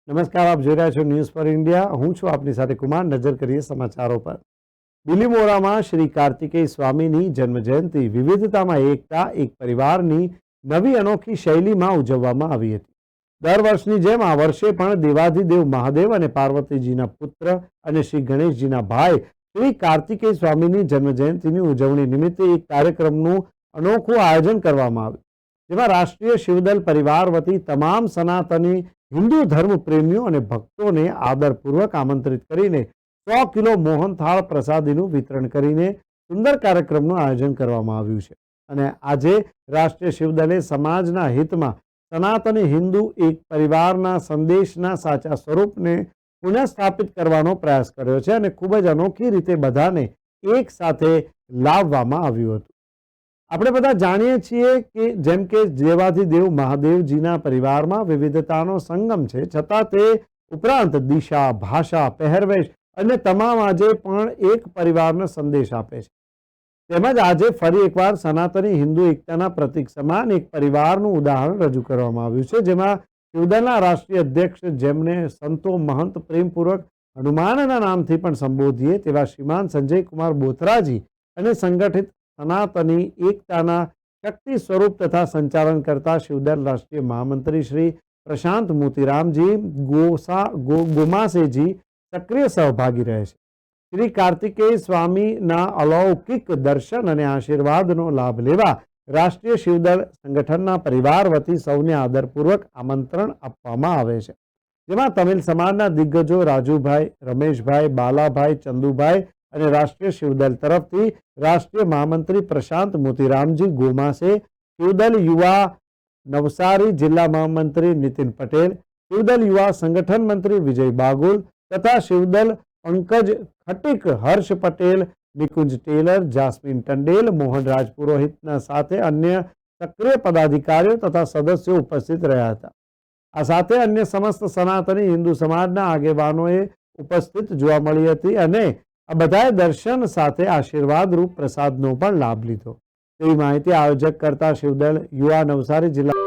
નમસ્કાર, આપ જોઈ રહ્યા છો ન્યૂઝ ફોર ઇન્ડિયા। હું છું આપની સાથે કુમાર। નજર કરીએ સમાચારો પર। બિલીમોરામાં શ્રી કાર્તિકેય સ્વામીની જન્મજયંતિ વિવિધતામાં એકતા એક પરિવારની નવી અનોખી શૈલીમાં ઉજવવામાં આવી હતી। દર વર્ષની જેમ આ વર્ષે પણ દેવાધિદેવ મહાદેવ અને પાર્વતીજીના પુત્ર અને શ્રી ગણેશજીના ભાઈ શ્રી કાર્તિકેય સ્વામીની જન્મજયંતિની ઉજવણી નિમિત્તે એક કાર્યક્રમનું અનોખું આયોજન કરવામાં આવ્યું, જેમાં રાષ્ટ્રીય શિવદલ પરિવાર વતી તમામ સનાતની હિન્દુ ધર્મ પ્રેમીઓ અને ભક્તોને આદરપૂર્વક આમંત્રિત કરીને 100 કિલો મોહનથાળ પ્રસાદીનું વિતરણ કરીને સુંદર કાર્યક્રમનું આયોજન કરવામાં આવ્યું છે। અને આજે રાષ્ટ્રીય શિવદલે સમાજના હિતમાં સનાતની હિન્દુ એક પરિવારના સંદેશના સાચા સ્વરૂપને પુનઃસ્થાપિત કરવાનો પ્રયાસ કર્યો છે અને ખૂબ જ અનોખી રીતે બધાને એક સાથે લાવવામાં આવ્યું હતું। આપણે બધા જાણીએ છીએ કે જેમ કે દેવાધિદેવ મહાદેવજીના પરિવારમાં વિવિધતાનો સંગમ છે, છતાં તે ઉપરાંત દિશા, ભાષા, પહેરવેશ અને તમામ આજે પણ એક પરિવારનો સંદેશ આપે છે। તેમજ આજે ફરી એકવાર સનાતની હિન્દુ એકતાના પ્રતીક સમાન એક પરિવારનું ઉદાહરણ રજૂ કરવામાં આવ્યું છે, જેમાં શિવદલના રાષ્ટ્રીય અધ્યક્ષ, જેમને સંતો મહંત પ્રેમપૂર્વક હનુમાનના નામથી પણ સંબોધીએ તેવા શ્રીમાન સંજય કુમાર બોથરાજી અને સંગઠિત સનાતની એકતાના શક્તિ સ્વરૂપ તથા સંચાલન કરતા શિવદલ રાષ્ટ્રીય મહામંત્રી શ્રી પ્રશાંત મોતીરામજી ગોમાસેજી સક્રિય સહભાગી રહે છે। શ્રી કાર્તિકેય સ્વામીના અલૌકિક દર્શન અને આશીર્વાદનો લાભ લેવા રાષ્ટ્રીય શિવદલ સંગઠનના પરિવાર વતી સૌને આદરપૂર્વક આમંત્રણ આપવામાં આવે છે, જેમાં તમિલ સમાજના દિગ્ગજો રાજુભાઈ, રમેશભાઈ, બાલાભાઈ, ચંદુભાઈ અને રાષ્ટ્રીય શિવદલ તરફથી રાષ્ટ્રીય મહામંત્રી પ્રશાંત મોતીરામજી ગોમાસે, શિવદલ યુવા નવસારી જિલ્લા મહામંત્રી નીતિન પટેલ, શિવદલ યુવા સંગઠન મંત્રી વિજય બાગુલ તથા શિવદલ પંકજ ખટીક, હર્ષ પટેલ, નિકુંજ ટેલર, જાસ્મીન ટંડેલ, મોહન રાજપુરોહિતના સાથે અન્ય સક્રિય પદાધિકારીઓ તથા સદસ્યો ઉપસ્થિત રહ્યા હતા। આ સાથે અન્ય સમસ્ત સનાતની હિન્દુ સમાજના આગેવાનોએ ઉપસ્થિત જોવા મળી હતી અને આ બધાએ દર્શન સાથે આશીર્વાદ રૂપ પ્રસાદનો પણ લાભ લીધો તેવી માહિતી આયોજક કરતા શિવદલ યુવા નવસારી જિલ્લા